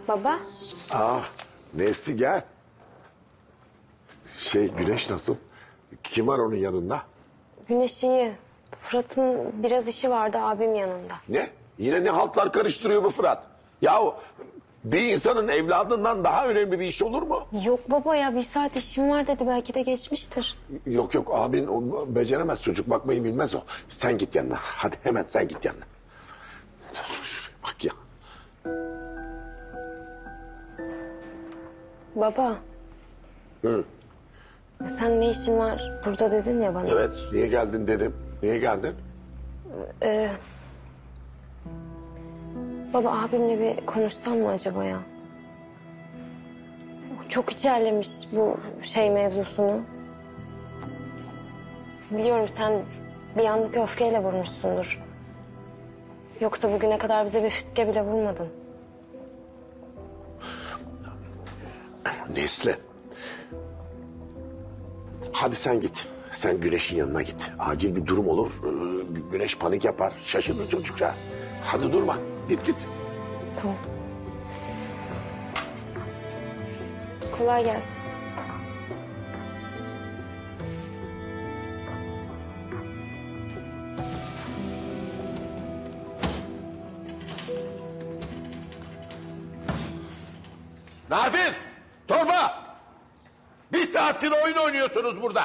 Baba. Nesli gel. Güneş nasıl? Kim var onun yanında? Güneş iyi. Fırat'ın biraz işi vardı abim yanında. Ne? Yine ne haltlar karıştırıyor bu Fırat? Yahu bir insanın evladından daha önemli bir iş olur mu? Yok baba ya, 1 saat işim var dedi, belki de geçmiştir. Yok abin o beceremez, çocuk bakmayı bilmez o. Sen git yanına, hadi hemen sen git yanına. Bak ya. Baba. Hı. Sen ne işin var burada dedin ya bana. Evet, niye geldin dedim. Niye geldin? Baba, abimle bir konuşsam mı acaba ya? Çok içerlemiş bu mevzusunu. Biliyorum sen bir anlık öfkeyle vurmuşsundur. Yoksa bugüne kadar bize bir fiske bile vurmadın. Nesli. Hadi sen git. Sen Güneş'in yanına git. Acil bir durum olur. Güneş panik yapar. Şaşırır çocukcağız. Hadi durma. Git. Tamam. Kolay gelsin. Nazır! Torba! 1 saattir oyun oynuyorsunuz burada.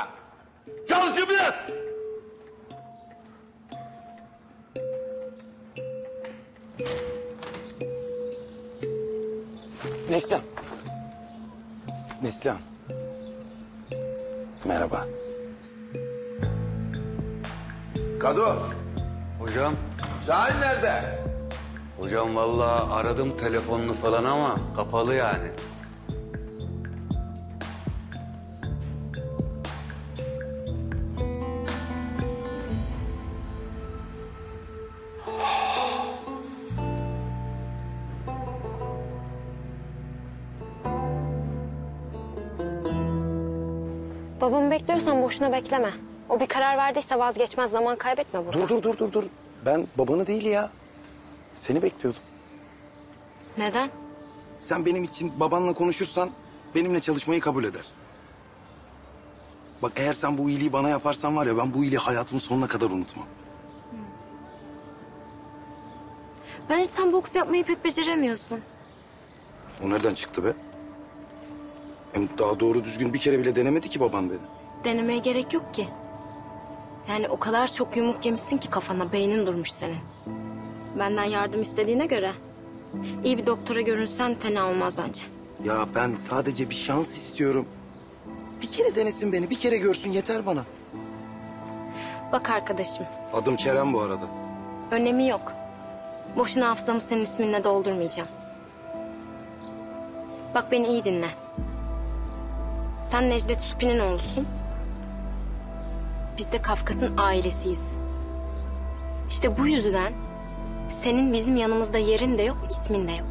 Çalışın biraz. Neslihan. Neslihan. Merhaba. Kado, Hocam, Şahin nerede? hocam vallahi aradım telefonunu falan ama kapalı yani. Babamı bekliyorsan boşuna bekleme. O bir karar verdiyse vazgeçmez, zaman kaybetme burada. Dur. Ben babanı değil ya. Seni bekliyordum. Neden? Sen benim için babanla konuşursan benimle çalışmayı kabul eder. Bak eğer sen bu iyiliği bana yaparsan var ya, ben bu iyiliği hayatımın sonuna kadar unutmam. Bence sen boks yapmayı pek beceremiyorsun. O nereden çıktı be? Hem daha doğru düzgün bir kere bile denemedi ki baban beni. Denemeye gerek yok ki. Yani o kadar çok yumruk yemişsin ki kafana, beynin durmuş senin. Benden yardım istediğine göre iyi bir doktora görünsen fena olmaz bence. Ya ben sadece bir şans istiyorum. Bir kere denesin beni, bir kere görsün yeter bana. Bak arkadaşım, Adım Kerem bu arada. önemi yok. Boşuna hafızamı senin isminle doldurmayacağım. Bak beni iyi dinle. Sen Necdet Supi'nin oğlusun. Biz de Kafkas'ın ailesiyiz. İşte bu yüzden senin bizim yanımızda yerin de yok, ismin de yok.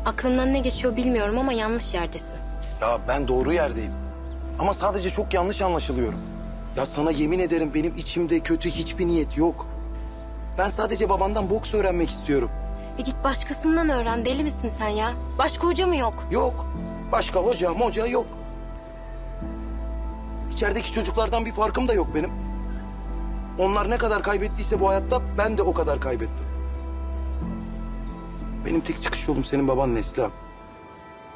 Aklından ne geçiyor bilmiyorum ama yanlış yerdesin. Ya ben doğru yerdeyim. Ama sadece çok yanlış anlaşılıyorum. Ya sana yemin ederim benim içimde kötü hiçbir niyet yok. Ben sadece babandan boks öğrenmek istiyorum. Git başkasından öğren, deli misin sen ya? Başka hoca mı yok? Yok. Başka hoca yok. İçerideki çocuklardan bir farkım da yok benim. Onlar ne kadar kaybettiyse bu hayatta ben de o kadar kaybettim. Benim tek çıkış yolum senin baban Neslihan.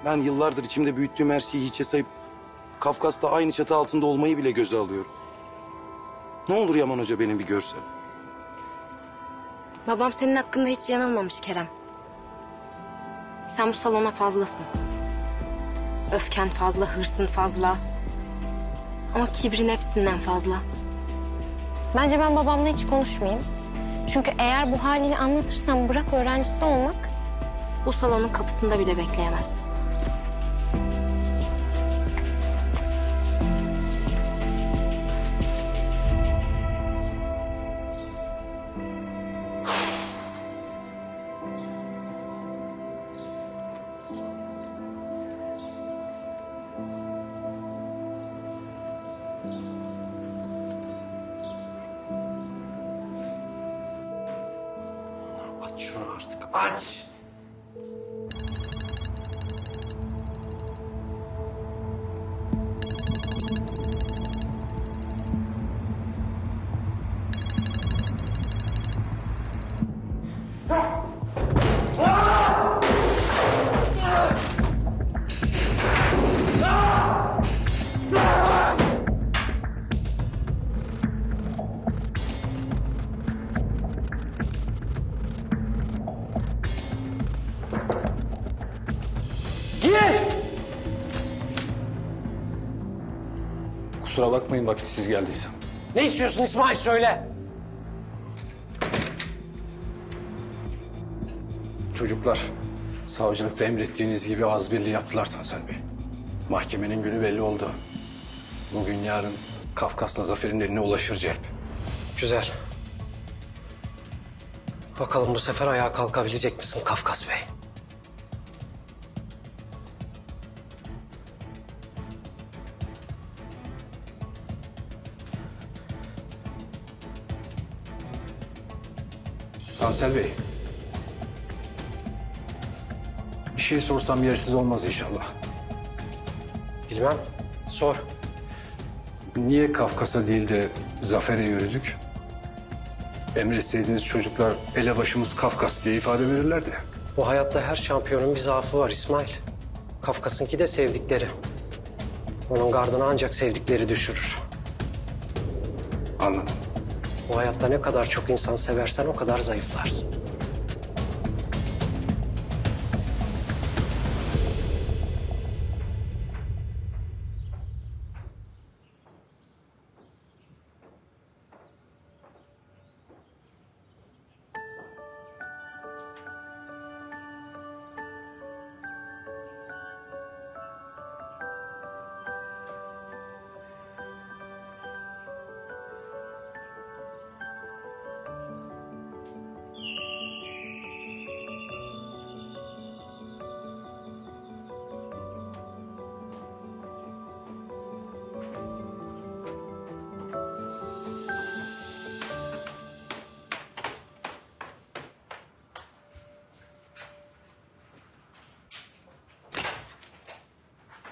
Ben yıllardır içimde büyüttüğüm her şeyi hiçe sayıp Kafkas'ta aynı çatı altında olmayı bile göze alıyorum. Ne olur Yaman Hoca benim bir görse. Babam senin hakkında hiç yanılmamış Kerem. Sen bu salona fazlasın. Öfken fazla, hırsın fazla. Ama kibrin hepsinden fazla. Bence ben babamla hiç konuşmayayım. Çünkü eğer bu halini anlatırsam bırak öğrencisi olmak, bu salonun kapısında bile bekleyemez. Aç şunu artık aç. Kusura bakmayın vakitsiz geldiysem. Ne istiyorsun İsmail söyle. Çocuklar, savcılıkta emrettiğiniz gibi az birliği yaptılar Tansel Bey. Mahkemenin günü belli oldu. Bugün yarın Kafkas'la Zafer'in eline ulaşır celp. Güzel. Bakalım bu sefer ayağa kalkabilecek misin Kafkas Bey? Tansel Bey. Bir şey sorsam yersiz olmaz inşallah. Bilmem. Sor. Niye Kafkas'a değil de Zafer'e yürüdük? Emretseydiniz çocuklar elebaşımız Kafkas diye ifade verirlerdi. Bu hayatta her şampiyonun bir zaafı var İsmail. Kafkas'ınki de sevdikleri. Onun gardını ancak sevdikleri düşürür. Anladım. Bu hayatta ne kadar çok insan seversen o kadar zayıflarsın.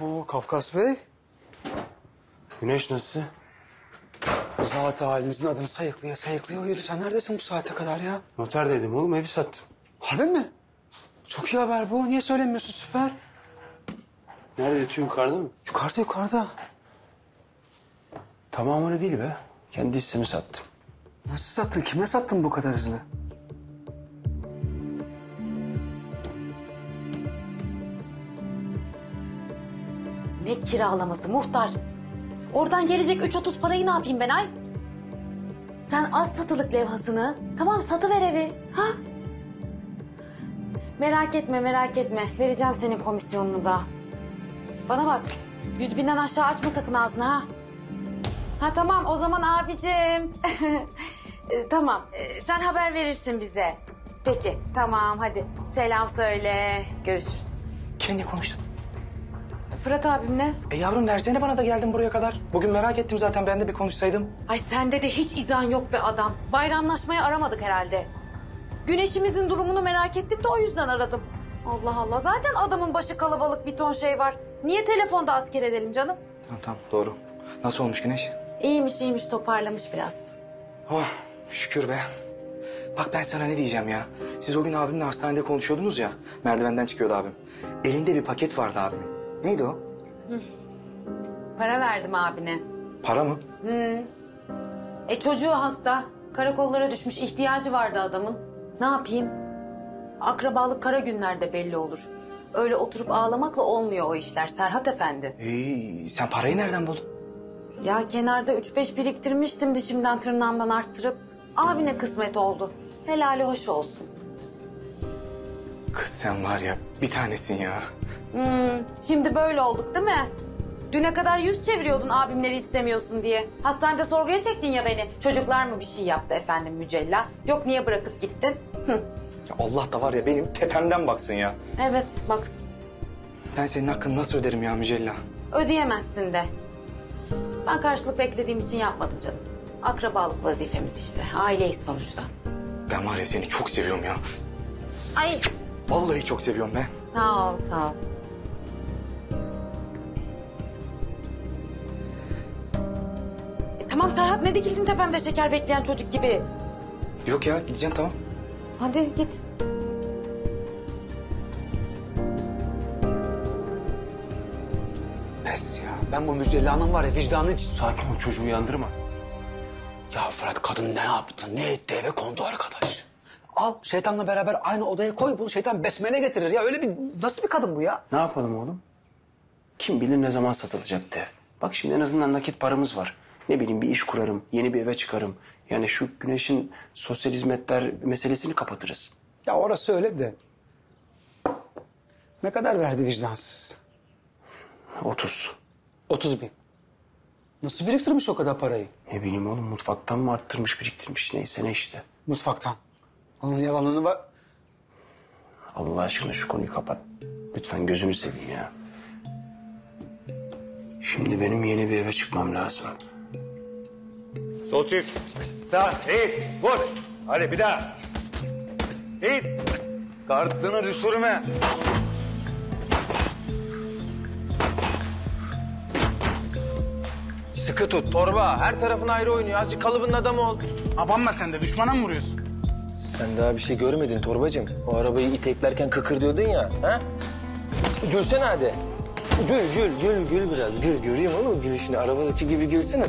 Oo Kafkas Bey. Güneş nasıl? Zat halimizin adını sayıklaya sayıklaya uyudu. Sen neredesin bu saate kadar ya? Noterdeydim oğlum, evi sattım. Harbi mi? Çok iyi haber bu. Niye söylemiyorsun, süper. Nerede yatıyor, yukarıda mı? Yukarıda yukarıda. Tamamını değil be. Kendi hissemi sattım. Nasıl sattın? Kime sattın bu kadar hızlı? Ne kiralaması muhtar? Oradan gelecek 3.30 parayı ne yapayım ben ay? Sen az satılık levhasını, tamam satıver evi. Ha? Merak etme merak etme. Vereceğim senin komisyonunu da. Bana bak 100.000'den aşağı açma sakın ağzını ha. Ha tamam o zaman abicim. Tamam sen haber verirsin bize. Peki tamam hadi selam söyle. Görüşürüz. Kimle konuştun? Fırat abimle. Yavrum versene, bana da geldin buraya kadar. Bugün merak ettim zaten, ben de bir konuşsaydım. Ay sende de hiç izan yok be adam. Bayramlaşmaya aramadık herhalde. Güneşimizin durumunu merak ettim de o yüzden aradım. Allah Allah zaten adamın başı kalabalık bir ton şey var. Niye telefonda asker edelim canım? Tamam doğru. Nasıl olmuş Güneş? İyiymiş toparlamış biraz. Oh şükür be. Bak ben sana ne diyeceğim ya. Siz o gün abimle hastanede konuşuyordunuz ya. Merdivenden çıkıyordu abim. Elinde bir paket vardı abimin. Neydi o? Para verdim abine. Para mı? Çocuğu hasta. Karakollara düşmüş ihtiyacı vardı adamın. Ne yapayım? Akrabalık kara günlerde belli olur. Öyle oturup ağlamakla olmuyor o işler Serhat Efendi. Sen parayı nereden buldun? Ya kenarda 3-5 biriktirmiştim dişimden tırnağımdan arttırıp. Abine kısmet oldu. Helali hoş olsun. Kız sen var ya bir tanesin ya. Şimdi böyle olduk değil mi? Düne kadar yüz çeviriyordun abimleri istemiyorsun diye. Hastanede sorguya çektin ya beni. Çocuklar mı bir şey yaptı efendim Mücella? Yok niye bırakıp gittin? Ya Allah da var ya benim tepemden baksın ya. Evet baksın. Ben senin hakkını nasıl öderim ya Mücella? Ödeyemezsin de. Ben karşılık beklediğim için yapmadım canım. Akrabalık vazifemiz işte. Aileyiz sonuçta. Ben var ya seni çok seviyorum ya. Ay. Vallahi çok seviyorum ben. Sağ ol sağ ol. Tamam Serhat ne dikildin tepemde şeker bekleyen çocuk gibi. Yok ya gideceğim tamam. Hadi git. Pes ya. Ben bu Mücella'nın var ya vicdanı için... Sakin ol, çocuğu uyandırma. Ya Fırat kadın ne yaptı, ne etti, eve kondu arkadaş. Al şeytanla beraber aynı odaya koy bunu, şeytan besmele getirir ya. Öyle bir, nasıl bir kadın bu ya? Ne yapalım oğlum? Kim bilir ne zaman satılacak dev. Bak şimdi en azından nakit paramız var. Ne bileyim bir iş kurarım, yeni bir eve çıkarım. Yani şu Güneş'in sosyal hizmetler meselesini kapatırız. Ya orası öyle de. Ne kadar verdi vicdansız? 30. 30 bin. Nasıl biriktirmiş o kadar parayı? Ne bileyim oğlum mutfaktan mı arttırmış biriktirmiş neyse ne işte. Mutfaktan. Onun yalanını var. Allah aşkına şu konuyu kapat. Lütfen gözünü seveyim ya. Şimdi benim yeni bir eve çıkmam lazım. Sol çift. Sağ. İyi. Vur. Hadi bir daha. İyi. Kartını düşürme. Sıkı tut torba. Her tarafın ayrı oynuyor. Azıcık kalıbın adamı ol. Abanma sen de düşmana mı vuruyorsun? Sen daha bir şey görmedin torbacığım. O arabayı iteklerken kıkır diyordun ya. Ha? Gülsene hadi. Gül biraz. Gül. Göreyim oğlum gülüşünü. Arabadaki gibi gülsene.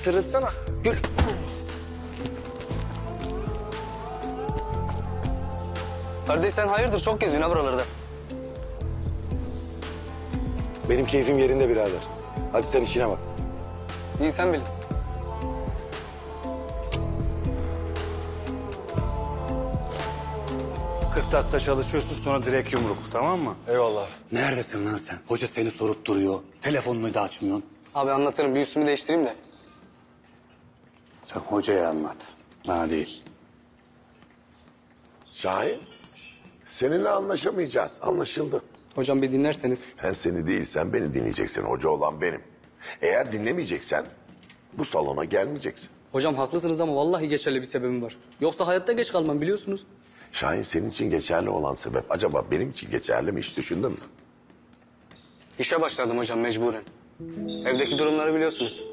Sırıtsana. Gül. Kardeş sen hayırdır çok geziyorsun ha buralarda. Benim keyfim yerinde birader. Hadi sen işine bak. İyi sen bilin. Kırktakta çalışıyorsun sonra direkt yumruk tamam mı? Eyvallah. Neredesin lan sen? Hoca seni sorup duruyor. Telefonunu da açmıyorsun. Abi anlatırım bir üstümü değiştireyim de. Sen hocaya anlat. Bana değil. Şahin, seninle anlaşamayacağız. Anlaşıldı. Hocam bir dinlerseniz. Ben seni değil, sen beni dinleyeceksin. Hoca olan benim. Eğer dinlemeyeceksen bu salona gelmeyeceksin. Hocam haklısınız ama vallahi geçerli bir sebebim var. Yoksa hayatta geç kalmam biliyorsunuz. Şahin senin için geçerli olan sebep acaba benim için geçerli mi hiç düşündün mü? İşe başladım hocam mecburen. Evdeki durumları biliyorsunuz.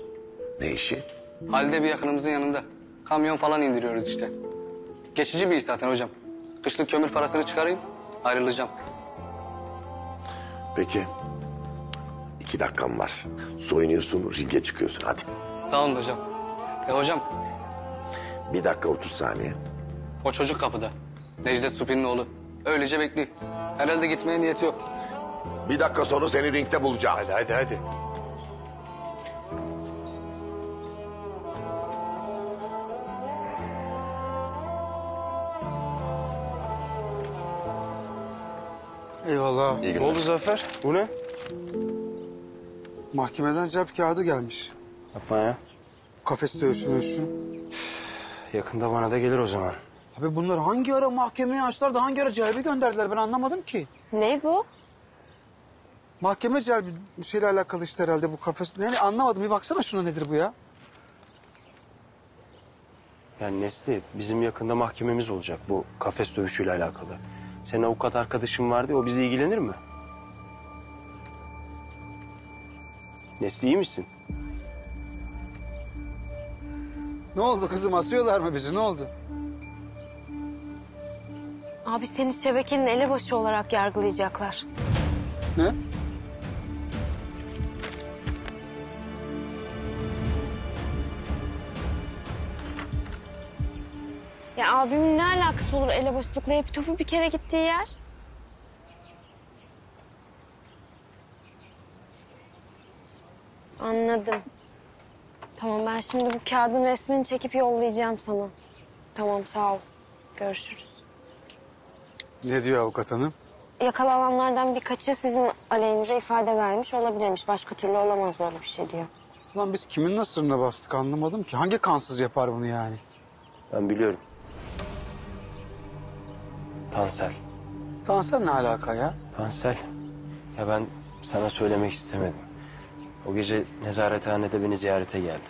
Ne işi? Halide bir yakınımızın yanında. Kamyon falan indiriyoruz işte. Geçici bir iş zaten hocam. Kışlık kömür parasını çıkarayım, ayrılacağım. Peki. 2 dakikan var. Soyunuyorsun, ringe çıkıyorsun hadi. Sağ olun hocam. Hocam 1 dakika 30 saniye. o çocuk kapıda. Necdet Supi'nin oğlu. Öylece bekliyor. Herhalde gitmeye niyeti yok. 1 dakika sonra seni ringde bulacağım. Hadi. Eyvallah. İyi günler. Ne oldu Zafer? Bu ne? Mahkemeden cevap kağıdı gelmiş. Yapma ya. Kafes dövüşü. Yakında bana da gelir o zaman. Abi bunlar hangi ara mahkemeye açtılar da hangi ara celbi gönderdiler ben anlamadım ki. Ne bu? Mahkeme celbi bir şeyle alakalı işte herhalde bu kafes. Ne anlamadım bir baksana şuna nedir bu ya? Yani Nesli bizim yakında mahkememiz olacak bu kafes dövüşüyle alakalı. Senin avukat arkadaşın vardı ya, o bize ilgilenir mi? Nesli iyi misin? Ne oldu kızım asıyorlar mı bizi ne oldu? Abi seni şebekenin elebaşı olarak yargılayacaklar. Ne? Ya abimin ne alakası olur elebaşılıkla hep topu bir kere gittiği yer? Anladım. Tamam ben şimdi bu kağıdın resmini çekip yollayacağım sana. Tamam sağ ol. Görüşürüz. Ne diyor avukat hanım? Yakalananlardan birkaçı sizin aleyhinize ifade vermiş olabilirmiş. Başka türlü olamaz böyle bir şey diyor. Ulan biz kimin nasırına bastık anlamadım ki. Hangi kansız yapar bunu yani? Ben biliyorum. Tansel. Tansel ne alaka ya? Tansel. Ya ben sana söylemek istemedim. O gece nezarethanede beni ziyarete geldi.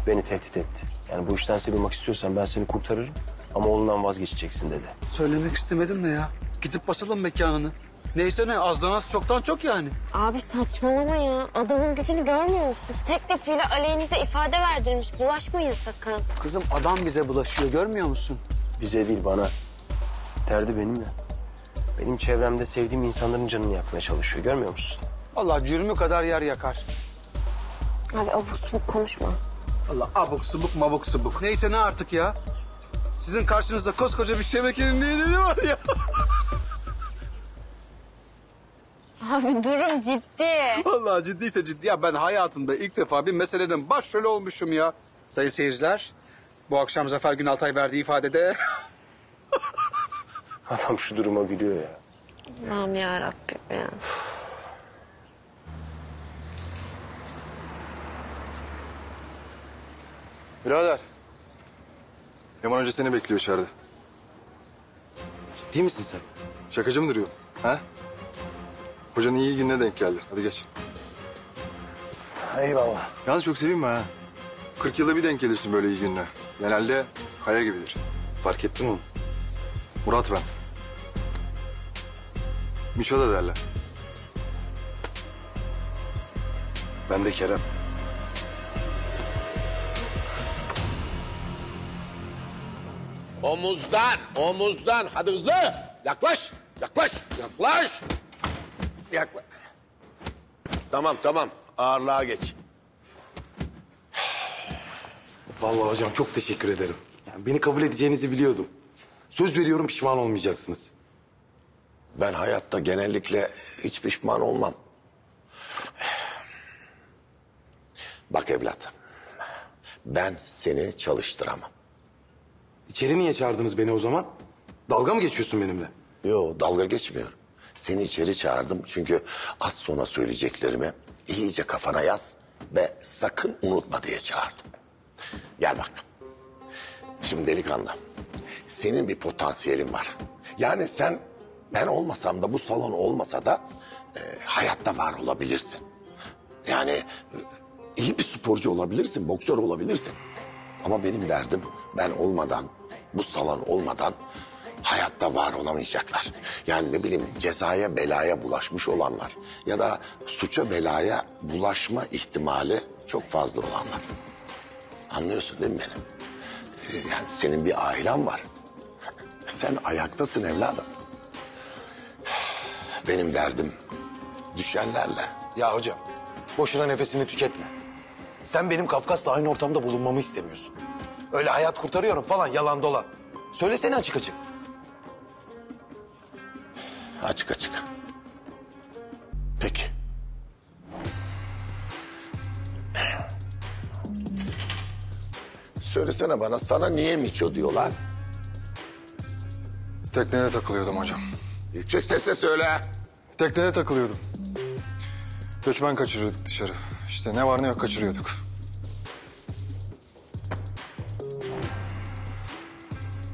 Beni tehdit etti. Yani bu işten sıyrılmak istiyorsan ben seni kurtarırım. Ama oğlundan vazgeçeceksin dedi. Söylemek istemedim de ya. Gidip basalım mekanını. Neyse ne azdan az çoktan çok yani. Abi saçmalama ya. Adamın gücünü görmüyor musunuz? Teklifiyle aleyhinize ifade verdirmiş. Bulaşmayın sakın. Kızım adam bize bulaşıyor görmüyor musun? Bize değil bana. Derdi benimle. Benim çevremde sevdiğim insanların canını yakmaya çalışıyor. Görmüyor musun? Allah cürmü kadar yer yakar. Abi abuk subuk konuşma. Allah abuk subuk mabuk subuk. Neyse ne artık ya. Sizin karşınızda koskoca bir şebekenin ne var ya. Abi durum ciddi. Vallahi ciddiyse ciddi. Ya ben hayatımda ilk defa bir meselenin başrolü olmuşum ya. Sayın seyirciler, bu akşam Zafer Günaltay verdiği ifadede... Adam şu duruma gülüyor ya. Aman yarabbim ya. Birader. Yaman Hoca seni bekliyor içeride. Ciddi misin sen? Şakacı mı duruyor? Ha? Hocanın iyi gününe denk geldin. Hadi geç. Eyvallah. Yalnız çok sevinme ha. 40 yılda bir denk gelirsin böyle iyi gününe. Genelde kaya gibidir. Fark ettim onu. Murat ben. Miço da derler. Ben de Kerem. Omuzdan, omuzdan. Hadi hızlı. Yaklaş, yaklaş, yaklaş. Yaklaş. Tamam, tamam. Ağırlığa geç. Vallahi hocam çok teşekkür ederim. Yani beni kabul edeceğinizi biliyordum. Söz veriyorum pişman olmayacaksınız. Ben hayatta genellikle hiç pişman olmam. Bak evlat, ben seni çalıştıramam. İçeri niye çağırdınız beni o zaman? Dalga mı geçiyorsun benimle? Yo, dalga geçmiyorum. Seni içeri çağırdım çünkü az sonra söyleyeceklerimi iyice kafana yaz ve sakın unutma diye çağırdım. Gel bak. Şimdi delikanlı, senin bir potansiyelin var. Yani sen, ben olmasam da bu salon olmasa da hayatta var olabilirsin. Yani iyi bir sporcu olabilirsin, boksör olabilirsin. Ama benim derdim ben olmadan, bu salon olmadan hayatta var olamayacaklar. Yani ne bileyim cezaya belaya bulaşmış olanlar ya da suça belaya bulaşma ihtimali çok fazla olanlar. Anlıyorsun değil mi beni? Yani senin bir ailen var. Sen ayaktasın evladım. Benim derdim düşenlerle. Ya hocam boşuna nefesini tüketme. Sen benim Kafkas'la aynı ortamda bulunmamı istemiyorsun. Öyle hayat kurtarıyorum falan yalan dolan. Söylesene açık açık. Açık açık. Peki. Söylesene bana, sana niye Miço diyorlar? Teknede takılıyordum hocam. Yüksek sesle söyle. Teknede takılıyordum. Göçmen kaçırıyorduk dışarı. İşte ne var ne yok kaçırıyorduk.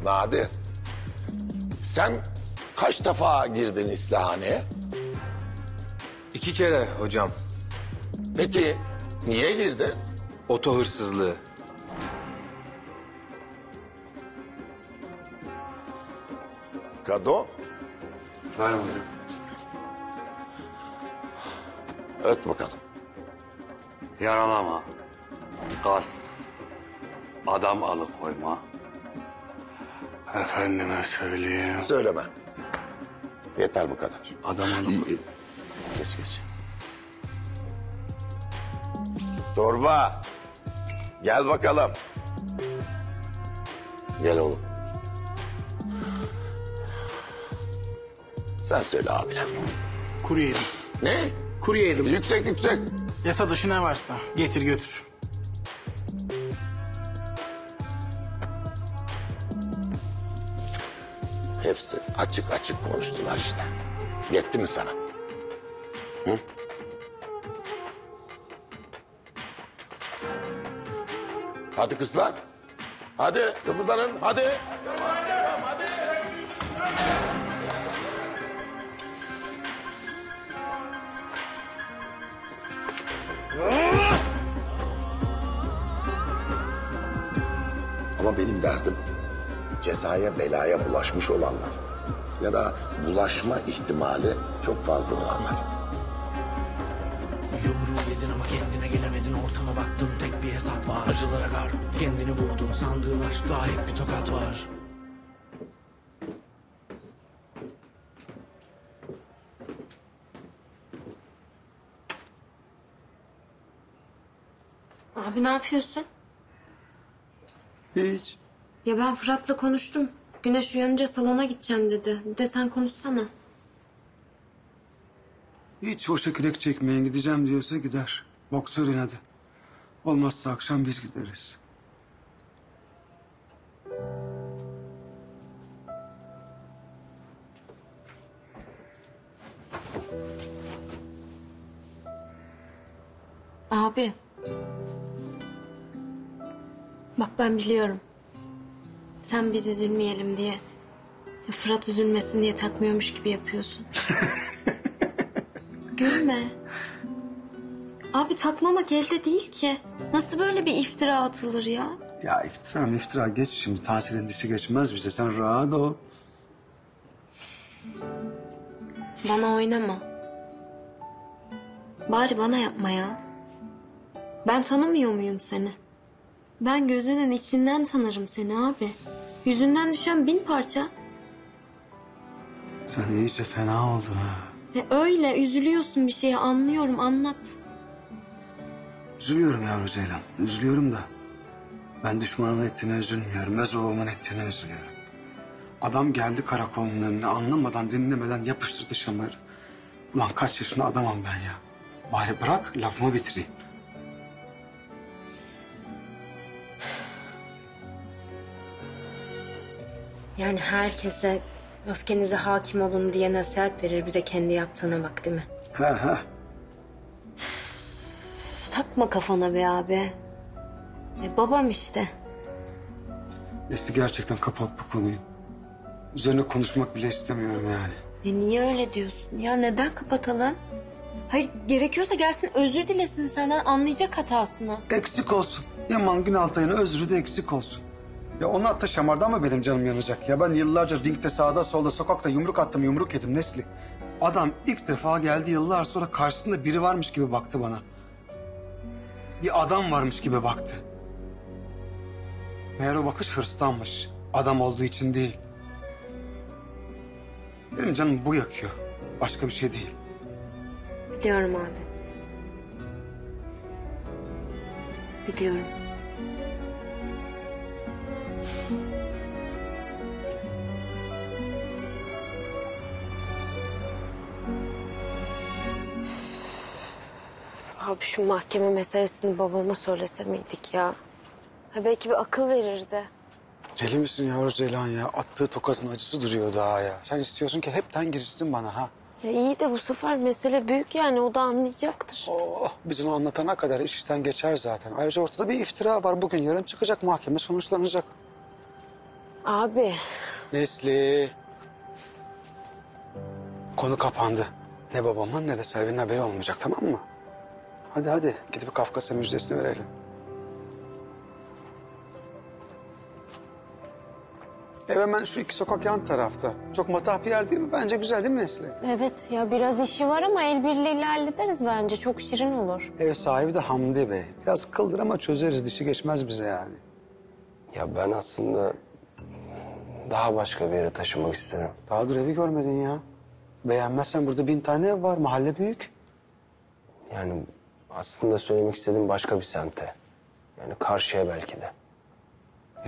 Nadir, sen kaç defa girdin İslahaneye? 2 kere hocam. Peki niye girdin? Oto hırsızlığı. Kado, Ver hocam. öt bakalım. Yaralama, gasp, adam alıkoyma. Efendime söyleyeyim. Söyleme. Yeter bu kadar. Adam alıkoyma. Geç geç. Torba, gel bakalım. Gel oğlum. Sen söyle abine. Kuru yedim. Ne? Kuru yedim. Yüksek yüksek. Yasa dışı ne varsa getir götür. Hepsi açık açık konuştular işte. Yetti mi sana? Hı? Hadi kızlar. Hadi kıpırdanın hadi. Ama benim derdim cezaya belaya bulaşmış olanlar ya da bulaşma ihtimali çok fazla olanlar. Yumruğu yedin ama kendine gelemedin, ortama baktın tek bir hesap var. Acılara kar, kendini buldun sandığın aşkta hep bir tokat var. Abi ne yapıyorsun? Hiç. Ya ben Fırat'la konuştum. Güneş uyanınca salona gideceğim dedi. Bir de sen konuşsana. Hiç boşa kürek çekmeyin. Gideceğim diyorsa gider. Boksör inadı. Olmazsa akşam biz gideriz. Abi. Bak ben biliyorum. Sen biz üzülmeyelim diye, Fırat üzülmesin diye takmıyormuş gibi yapıyorsun. Gülme. Abi takmamak elde değil ki. Nasıl böyle bir iftira atılır ya? Ya iftira geç şimdi. Tahsilin dişi geçmez bize. Sen rahat ol. Bana oynama. Bari bana yapma ya. Ben tanımıyor muyum seni? Ben gözünün içinden tanırım seni abi. Yüzünden düşen 1000 parça. Sen iyice fena oldun ha. Öyle üzülüyorsun bir şeye, anlıyorum, anlat. Üzülüyorum yavru Ceylan. Üzülüyorum da. Ben düşmanın ettiğine üzülmüyorum. Öz babamın ettiğine üzülüyorum. Adam geldi karakolun önüne, anlamadan dinlemeden yapıştırdı şamarı. Ulan kaç yaşında adamım ben ya. Bari bırak lafımı bitireyim. Yani herkese öfkenize hakim olun diye nasihat verir. Bir de kendi yaptığına bak değil mi? He. Takma kafana be abi. Babam işte. Nesli gerçekten kapat bu konuyu. Üzerine konuşmak bile istemiyorum yani. Niye öyle diyorsun? Ya neden kapatalım? Hayır gerekiyorsa gelsin özür dilesin senden, anlayacak hatasını. Eksik olsun. Yaman Günaltay'ın özrü de eksik olsun. Ya onu hatta şamarda mı benim canım yanacak? Ya ben yıllarca ringde sağda solda sokakta yumruk attım yumruk yedim Nesli. Adam ilk defa geldi yıllar sonra karşısında biri varmış gibi baktı bana. Bir adam varmış gibi baktı. Meğer o bakış hırstanmış. Adam olduğu için değil. Benim canım bu yakıyor. Başka bir şey değil. Biliyorum abi. Biliyorum. Abi şu mahkeme meselesini babama söylese miydik ya? Belki bir akıl verirdi. Deli misin yavru Ceylan ya? Attığı tokatın acısı duruyor daha ya. Sen istiyorsun ki hepten girişsin bana ha. İyi de bu sefer mesele büyük yani, o da anlayacaktır. Oh, biz onu anlatana kadar iş işten geçer zaten. Ayrıca ortada bir iftira var. Bugün yarın çıkacak, mahkeme sonuçlanacak. Abi. Nesli. Konu kapandı. Ne babamın ne de Selvi'nin haberi olmayacak, tamam mı? Hadi gidip Kafkas'a müjdesini verelim. Ev hemen şu 2 sokak yan tarafta. Çok matah bir yer değil mi? Bence güzel değil mi Nesli? Evet ya, biraz işi var ama el birliğiyle hallederiz bence. Çok şirin olur. Ev sahibi de Hamdi Bey. Biraz kıldır ama çözeriz. Dişi geçmez bize yani. Ya ben aslında daha başka bir yere taşımak istiyorum. Daha dur, evi görmedin ya. Beğenmezsen burada 1000 tane ev var. Mahalle büyük. Yani aslında söylemek istediğim başka bir semte. Yani karşıya belki de.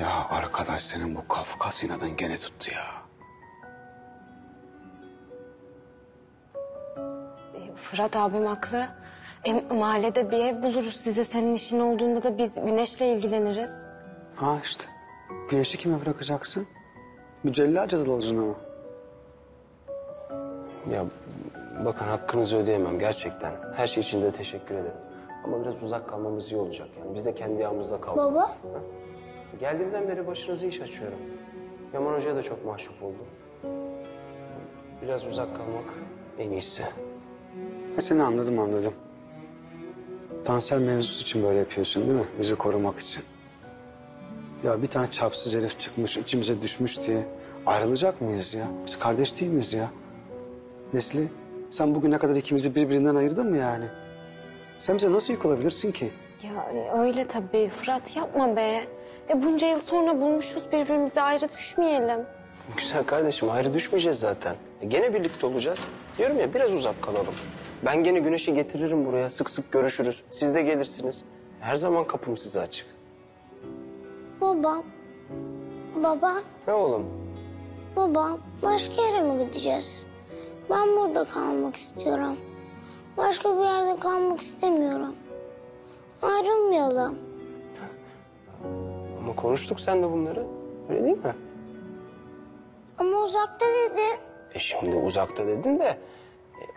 Ya arkadaş, senin bu Kafkas inadın gene tuttu ya. Fırat abim haklı. Mahallede bir ev buluruz size. Senin işin olduğunda da biz Güneş'le ilgileniriz. Ha işte. Güneşi kime bırakacaksın? Mücella cadılalıcına mı? Ya bakın, hakkınızı ödeyemem gerçekten. Her şey için de teşekkür ederim. Ama biraz uzak kalmamız iyi olacak yani. Biz de kendi yağımızda kaldık. Baba. Ha. Geldiğimden beri başınıza iş açıyorum. Yaman Hoca'ya da çok mahcup oldum. Biraz uzak kalmak en iyisi. Seni anladım. Tansel mevzusu için böyle yapıyorsun değil mi? Bizi korumak için. Ya bir tane çapsız herif çıkmış, içimize düşmüş diye ayrılacak mıyız ya? Biz kardeş değil miyiz ya? Nesli, sen bugüne kadar ikimizi birbirinden ayırdın mı yani? Sen bize nasıl yük olabilirsin ki? Ya öyle tabii Fırat, yapma be. Bunca yıl sonra bulmuşuz birbirimizi, ayrı düşmeyelim. Güzel kardeşim, ayrı düşmeyeceğiz zaten. Gene birlikte olacağız. Diyorum ya, biraz uzak kalalım. Ben gene Güneş'i getiririm buraya. Sık sık görüşürüz. Siz de gelirsiniz. Her zaman kapım size açık. Baba. Ne oğlum? Baba, başka yere mi gideceğiz? Ben burada kalmak istiyorum. Başka bir yerde kalmak istemiyorum. Ayrılmayalım. Ama konuştuk sen de bunları. Öyle değil mi? Ama uzakta dedin. Şimdi uzakta dedin de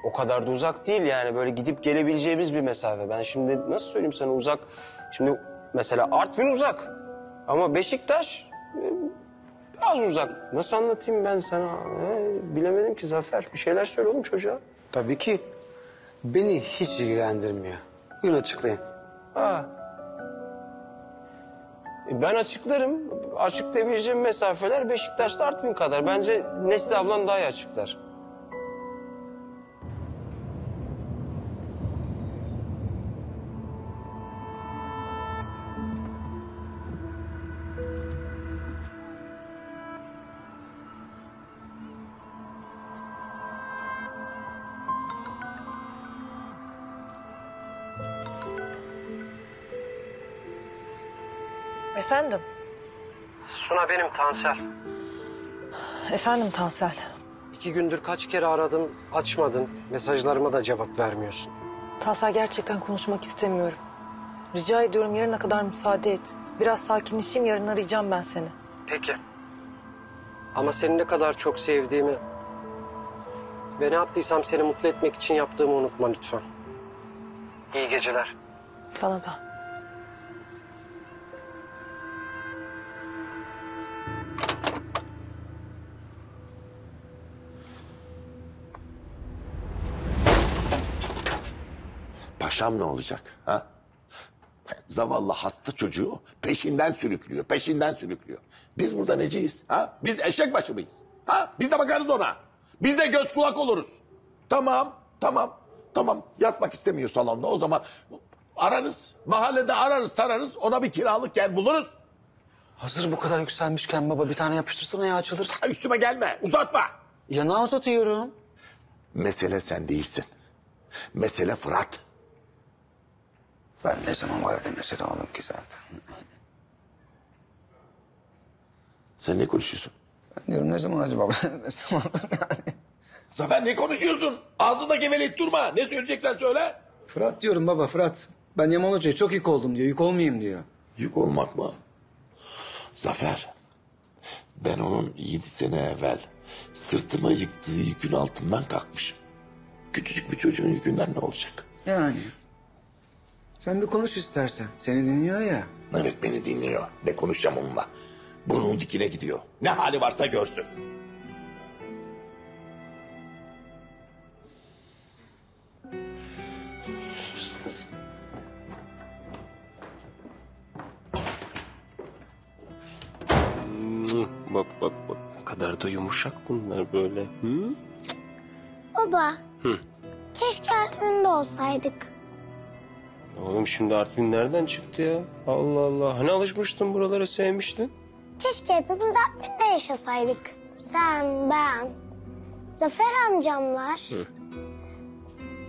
o kadar da uzak değil yani. Böyle gidip gelebileceğimiz bir mesafe. Ben şimdi nasıl söyleyeyim sana uzak. Şimdi mesela Artvin uzak. Ama Beşiktaş az uzak. Nasıl anlatayım ben sana? Bilemedim ki Zafer. Bir şeyler söyle oğlum çocuğa. Tabii ki beni hiç ilgilendirmiyor. Buyurun açıklayın. Ha. Ben açıklarım. Açıklayabileceğim mesafeler Beşiktaş'ta Artvin kadar. Bence Nesli ablan daha iyi açıklar. Efendim? Suna benim Tansel. Efendim Tansel. 2 gündür kaç kere aradım, açmadın. Mesajlarıma da cevap vermiyorsun. Tansel gerçekten konuşmak istemiyorum. Rica ediyorum yarına kadar müsaade et. Biraz sakinleşeyim yarın arayacağım ben seni. Peki. Ama seni ne kadar çok sevdiğimi ve ne yaptıysam seni mutlu etmek için yaptığımı unutma lütfen. İyi geceler. Sana da. Paşam ne olacak? Ha? Zavallı hasta çocuğu peşinden sürüklüyor. Biz burada neciyiz? Ha? Biz eşek başı mıyız? Ha? Biz de bakarız ona. Biz de göz kulak oluruz. Tamam. Yatmak istemiyor salonda. O zaman ararız. Mahallede tararız. Ona bir kiralık yer buluruz. Hazır bu kadar yükselmişken baba bir tane yapıştırsana ya açılırız. Üstüme gelme. Uzatma. Ya ne uzatıyorum? Mesele sen değilsin. Mesele Fırat. Ben ne zaman bu evde mesele oldum ki zaten. Sen ne konuşuyorsun? Ben diyorum ne zaman acaba mesele oldum yani. Zafer ne konuşuyorsun? Ağzında geveleyip durma. Ne söyleyeceksen söyle. Fırat diyorum baba Fırat. Ben Yaman Hoca'ya çok yük oldum diyor. Yük olmayayım diyor. Yük olmak mı? Zafer, ben onun 7 sene evvel sırtıma yıktığı yükün altından kalkmışım. Küçücük bir çocuğun yükünden ne olacak? Yani. Sen bir konuş istersen. Seni dinliyor ya. Evet beni dinliyor. Ne konuşacağım onunla? Burnun dikine gidiyor. Ne hali varsa görsün. Bak. Ne kadar da yumuşak bunlar böyle. Hı? Baba, Hı. keşke Artvin'de olsaydık. Oğlum şimdi Artvin nereden çıktı ya? Allah Allah. Hani alışmıştın buralara sevmiştin? Keşke hepimiz Artvin'de yaşasaydık. Sen, ben, Zafer amcamlar,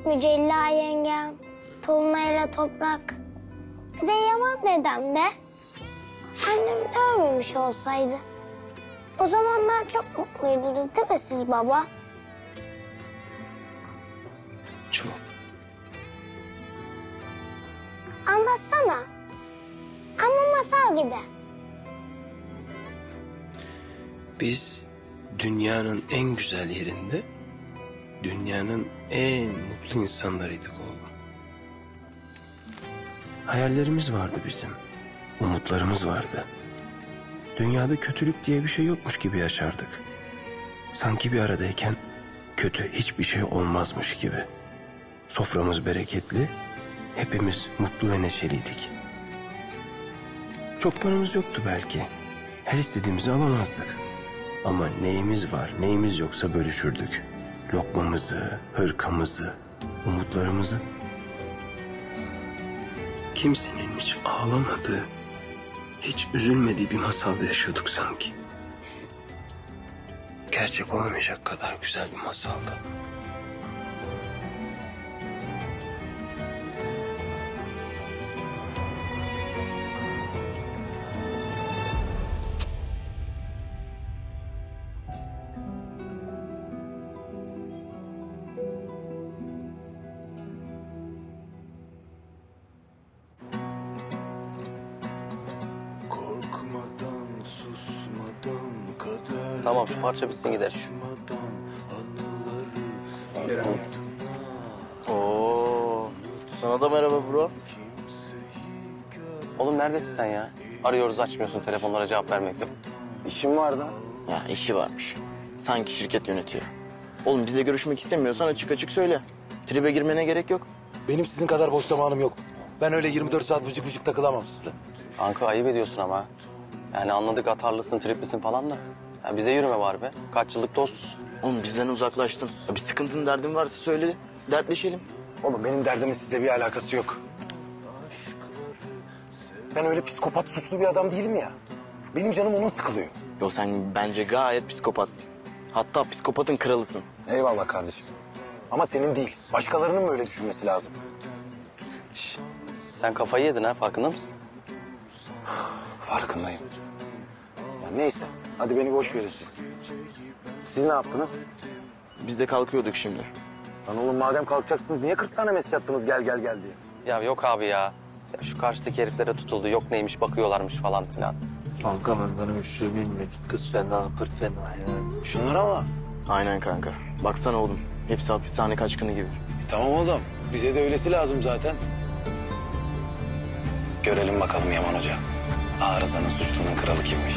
Mücella yengem, Tolunay'la Toprak. Bir de Yaman dedem de. Annem de ölmemiş olsaydı. O zamanlar çok mutluydunuz değil mi siz baba? Çok. Anlatsana. Ama masal gibi. Biz dünyanın en güzel yerinde, dünyanın en mutlu insanlarıydık oğlum. Hayallerimiz vardı bizim, umutlarımız vardı. Dünyada kötülük diye bir şey yokmuş gibi yaşardık. Sanki bir aradayken kötü hiçbir şey olmazmış gibi. Soframız bereketli, hepimiz mutlu ve neşeliydik. Çok paramız yoktu belki. Her istediğimizi alamazdık. Ama neyimiz var, neyimiz yoksa bölüşürdük. Lokmamızı, hırkamızı, umutlarımızı. Kimsenin hiç ağlamadığı, hiç üzülmediği bir masal yaşıyorduk sanki. Gerçek olamayacak kadar güzel bir masaldı. Tamam şu parça bitsin gideriz. Oo, sana da merhaba bro. Oğlum neredesin sen ya? Arıyoruz açmıyorsun, telefonlara cevap vermek yok. İşim vardı. Ya işi varmış. Sanki şirket yönetiyor. Oğlum bizle görüşmek istemiyorsan açık açık söyle. Tribe girmene gerek yok. Benim sizin kadar boş zamanım yok. Ben öyle 24 saat vıcık vıcık takılamam sizle. Kanka ayıp ediyorsun ama. Yani anladık atarlısın, triplisin falan da. Ya bize yürüme var be. Kaç yıllık dostuz. Oğlum bizden uzaklaştın. Ya bir sıkıntın, derdin varsa söyle. Dertleşelim. Oğlum benim derdimin sizle bir alakası yok. Ben öyle psikopat suçlu bir adam değilim ya. Benim canım onun sıkılıyor. Yo sen bence gayet psikopatsın. Hatta psikopatın kralısın. Eyvallah kardeşim. Ama senin değil. Başkalarının mı öyle düşünmesi lazım? Sen kafayı yedin ha, farkında mısın? Farkındayım. Ya neyse. Hadi beni boş verin siz. Siz ne yaptınız? Biz de kalkıyorduk şimdi. Lan oğlum madem kalkacaksınız niye 40 tane mesaj attınız gel gel gel diye? Ya yok abi ya. Ya şu karşıdaki heriflere tutuldu. Yok neymiş bakıyorlarmış falan filan. Kanka ben bana bir şey bilmedim. Kız fena, pır fena ya. Şunlara ama. Aynen kanka. Baksana oğlum. Hepsi hapishane kaçkını gibi. Tamam oğlum. Bize de öylesi lazım zaten. Görelim bakalım Yaman Hoca. Arızanın suçlunun kralı kimmiş?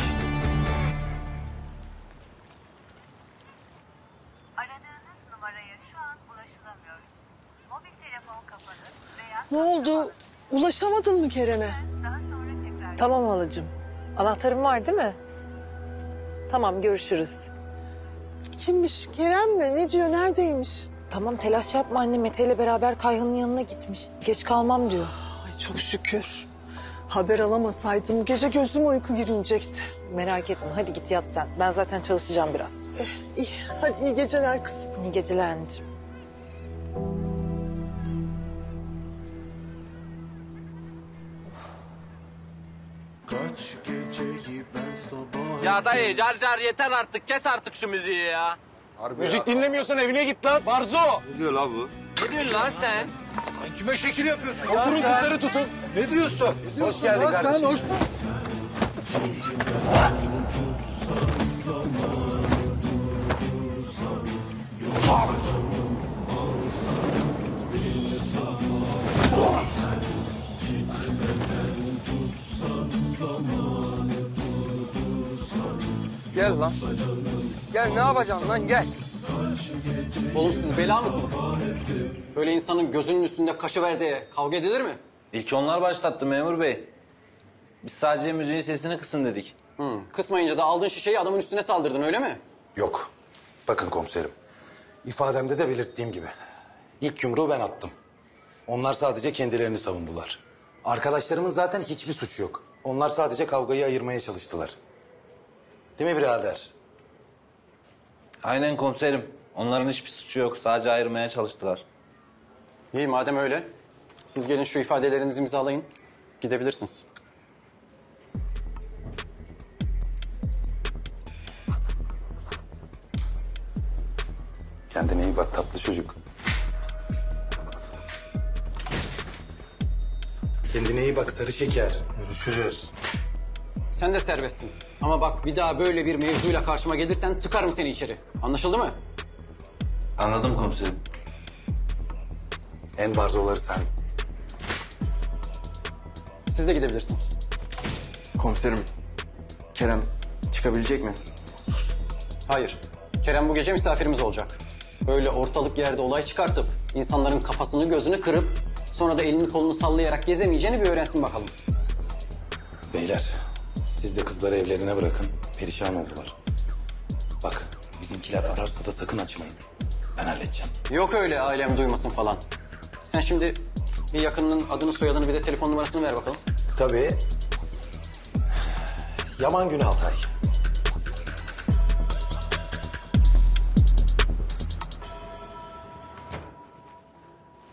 Aradığınız numaraya şu an ulaşılamıyor. Mobil telefon kapalı veya... Ne oldu? Ulaşamadın mı Kerem'e? Tamam halacığım. Anahtarım var değil mi? Tamam görüşürüz. Kimmiş? Kerem mi? Ne diyor? Neredeymiş? Tamam telaş yapma anne. Mete ile beraber Kayhan'ın yanına gitmiş. Geç kalmam diyor. Ay çok şükür. Haber alamasaydım gece gözüme uyku girecekti. Merak etme hadi git yat sen. Ben zaten çalışacağım biraz. İyi. Hadi iyi geceler kızım. İyi geceler anneciğim. Kaç geceyi ben sabah... Ya dayı car car yeter artık. Kes artık şu müziği ya. Müzik dinlemiyorsan evine git lan. Barzo. Ne diyor lan bu? Ne diyorsun lan sen? Kime şekil yapıyorsun? Oturun kızları tutun. Ne diyorsun? Hoş geldin kardeşim. Sen hoş... Gel lan. Gel ne yapacaksın lan gel. Oğlum siz bela mısınız? Böyle insanın gözünün üstünde kaşı verdiği kavga edilir mi? İlk onlar başlattı memur bey. Biz sadece müziğin sesini kısın dedik. Kısmayınca da aldığın şişeyi adamın üstüne saldırdın öyle mi? Yok. Bakın komiserim. İfademde de belirttiğim gibi. İlk yumruğu ben attım. Onlar sadece kendilerini savundular. Arkadaşlarımın zaten hiçbir suçu yok. Onlar sadece kavgayı ayırmaya çalıştılar. Değil mi birader? Aynen komiserim. Onların hiçbir suçu yok. Sadece ayırmaya çalıştılar. İyi madem öyle. Siz gelin şu ifadelerinizi imzalayın. Gidebilirsiniz. Kendine iyi bak tatlı çocuk. Kendine iyi bak sarı şeker. Görüşürüz. Sen de serbestsin. Ama bak bir daha böyle bir mevzuyla karşıma gelirsen tıkarım seni içeri. Anlaşıldı mı? Anladım komiserim. En barzoları sen. Siz de gidebilirsiniz. Komiserim, Kerem çıkabilecek mi? Hayır. Kerem bu gece misafirimiz olacak. Böyle ortalık yerde olay çıkartıp insanların kafasını gözünü kırıp sonra da elini kolunu sallayarak gezemeyeceğini bir öğrensin bakalım. Beyler siz de kızları evlerine bırakın. Perişan oldular. Bak bizimkiler ararsa da sakın açmayın. Ben halledeceğim. Yok öyle ailem duymasın falan. Sen şimdi bir yakınının adını soyadını bir de telefon numarasını ver bakalım. Tabii. Yaman Günaltay.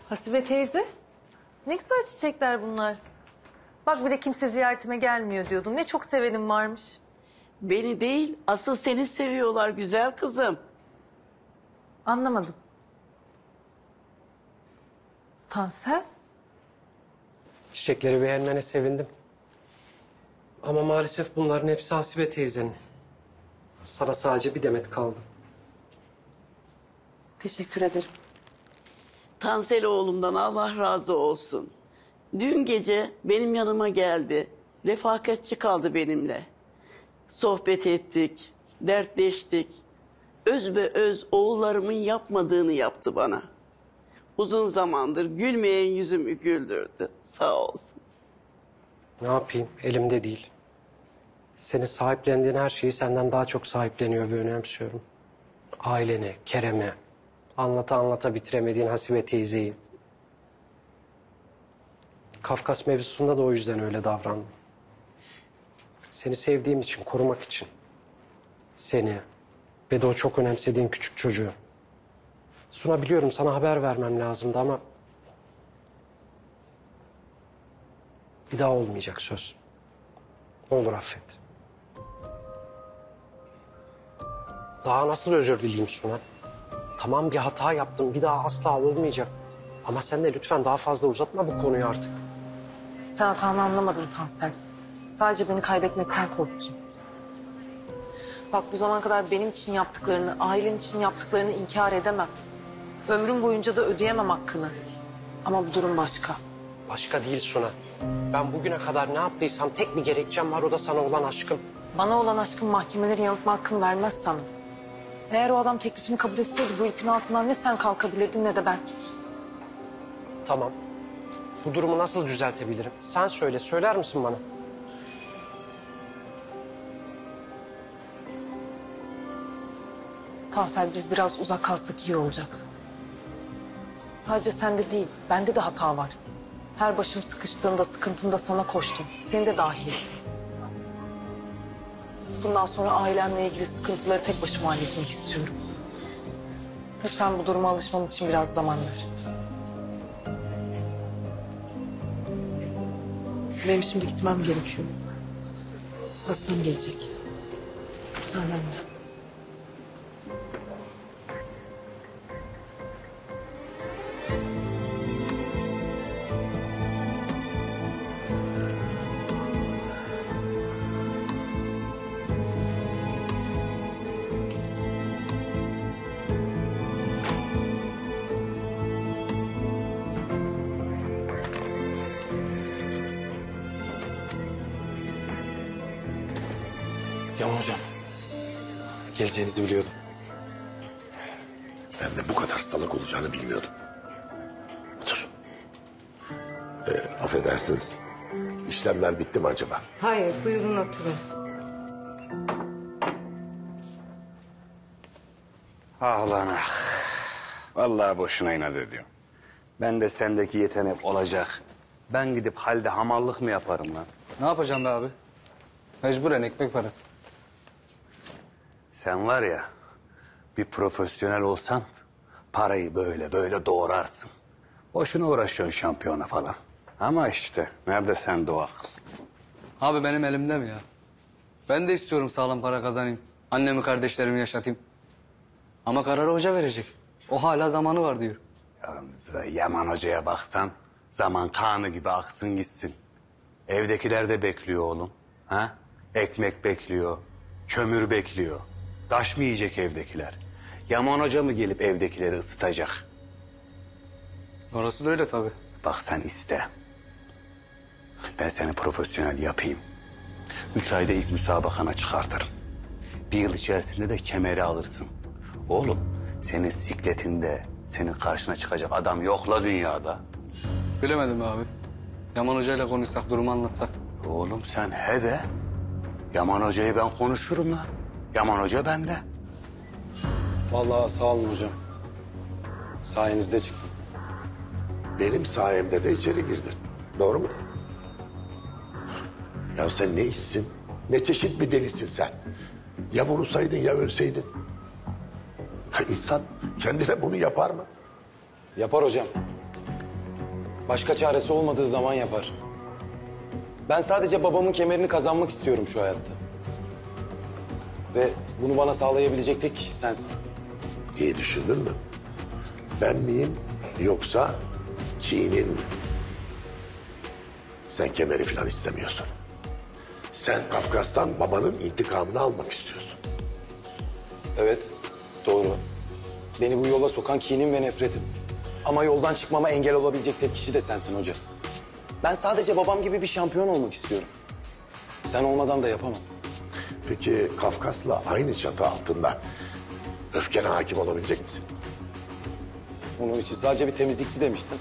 Hasibe teyze. Ne güzel çiçekler bunlar. Bak bir de kimse ziyaretime gelmiyor diyordun. Ne çok sevenim varmış. Beni değil, asıl seni seviyorlar güzel kızım. Anlamadım. Tansel? Çiçekleri beğenmene sevindim. Ama maalesef bunların hepsi Hasibe teyzenin. Sana sadece bir demet kaldı. Teşekkür ederim. Tansel oğlumdan Allah razı olsun. Dün gece benim yanıma geldi. Refakatçi kaldı benimle. Sohbet ettik, dertleştik. Öz oğullarımın yapmadığını yaptı bana. Uzun zamandır gülmeyen yüzümü güldürdü. Sağ olsun. Ne yapayım? Elimde değil. Senin sahiplendiğin her şeyi senden daha çok sahipleniyor ve önemsiyorum. Aileni, Kerem'i, anlata bitiremediğin Hasibe teyzeyi. Kafkas mevzusunda da o yüzden öyle davrandım. Seni sevdiğim için, korumak için. Seni ve de o çok önemsediğin küçük çocuğu. Suna, biliyorum sana haber vermem lazımdı ama... bir daha olmayacak, söz. Ne olur affet. Daha nasıl özür dileyim Suna? Tamam, bir hata yaptım, bir daha asla olmayacak. Ama sen de lütfen daha fazla uzatma bu konuyu artık. Sen hatanı anlamadın Tansel. Sadece beni kaybetmekten korktun. Bak, bu zamana kadar benim için yaptıklarını, ailen için yaptıklarını inkar edemem. Ömrüm boyunca da ödeyemem hakkını. Ama bu durum başka. Başka değil Suna. Ben bugüne kadar ne yaptıysam tek bir gerekçem var, o da sana olan aşkım. Bana olan aşkın mahkemeleri yanıltma hakkını vermez sana. Eğer o adam teklifini kabul etseydi bu ipin altından ne sen kalkabilirdin ne de ben. Tamam. Bu durumu nasıl düzeltebilirim? Sen söyle, söyler misin bana? Tansel, biz biraz uzak kalsak iyi olacak. Sadece sende değil, bende de hata var. Her başım sıkıştığında, sıkıntımda sana koştum. Seni de dahil ettim. Bundan sonra ailemle ilgili sıkıntıları tek başıma halletmek istiyorum. Lütfen bu duruma alışmam için biraz zaman ver. Benim şimdi gitmem gerekiyor. Hastam gelecek. Müsaadenle. Yaman hocam. Geleceğinizi biliyordum. Ben de bu kadar salak olacağını bilmiyordum. Otur. Affedersiniz. İşlemler bitti mi acaba? Hayır, buyurun oturun. Ah lan ah. Vallahi boşuna inat ediyorum. Ben de sendeki yetenek olacak. Ben gidip halde hamallık mı yaparım lan? Ne yapacağım be abi? Mecburen ekmek parası. Sen var ya, bir profesyonel olsan parayı böyle doğrarsın. Boşuna uğraşıyorsun şampiyona falan. Ama işte nerede sende o akıl? Abi benim elimde mi ya? Ben de istiyorum sağlam para kazanayım. Annemi kardeşlerimi yaşatayım. Ama kararı hoca verecek. O hala zamanı var diyor. Yalnız Yaman Hoca'ya baksan zaman kanı gibi aksın gitsin. Evdekiler de bekliyor oğlum. Ha? Ekmek bekliyor, kömür bekliyor. Taş mı yiyecek evdekiler? Yaman Hoca mı gelip evdekileri ısıtacak? Orası da öyle tabii. Bak sen iste. Ben seni profesyonel yapayım. 3 ayda ilk müsabakana çıkartırım. 1 yıl içerisinde de kemeri alırsın. Oğlum senin sikletinde senin karşına çıkacak adam yok la dünyada. Bilemedim abi. Yaman Hoca ile konuşsak, durumu anlatsak. Oğlum sen he de. Yaman Hoca'yı ben konuşurum la. Yaman Hoca bende. Vallahi sağ olun hocam. Sayenizde çıktım. Benim sayemde de içeri girdin. Doğru mu? Ya sen ne işsin? Ne çeşit bir delisin sen? Ya vurulsaydın ya ölseydin. Ha, insan kendine bunu yapar mı? Yapar hocam. Başka çaresi olmadığı zaman yapar. Ben sadece babamın kemerini kazanmak istiyorum şu hayatta. Ve bunu bana sağlayabilecek tek kişi sensin. İyi düşündün mü? Ben miyim yoksa kinin mi? Sen kemeri falan istemiyorsun. Sen Kafkas'tan babanın intikamını almak istiyorsun. Evet, doğru. Beni bu yola sokan kinim ve nefretim. Ama yoldan çıkmama engel olabilecek tek kişi de sensin hoca. Ben sadece babam gibi bir şampiyon olmak istiyorum. Sen olmadan da yapamam. Peki Kafkas'la aynı çatı altında öfkene hakim olabilecek misin? Onun için sadece bir temizlikçi demiştin.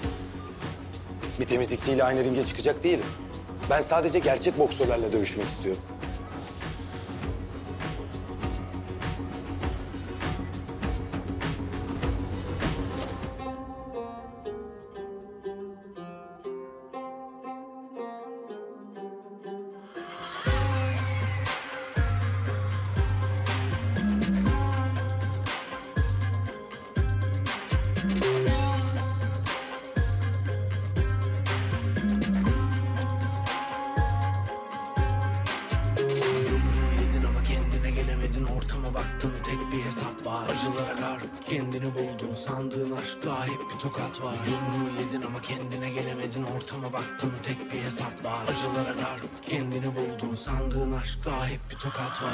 Bir temizlikçiyle aynı ringe çıkacak değilim. Ben sadece gerçek boksörlerle dövüşmek istiyorum. Yedin ama kendine gelemedin, ortama baktın tek bir hesap var. Acılara garip kendini buldun, sandığın aşkta hep bir tokat var. Yumruğu yedin ama kendine gelemedin, ortama baktın tek bir hesap var. Acılara garip kendini buldun, sandığın aşkta hep bir tokat var.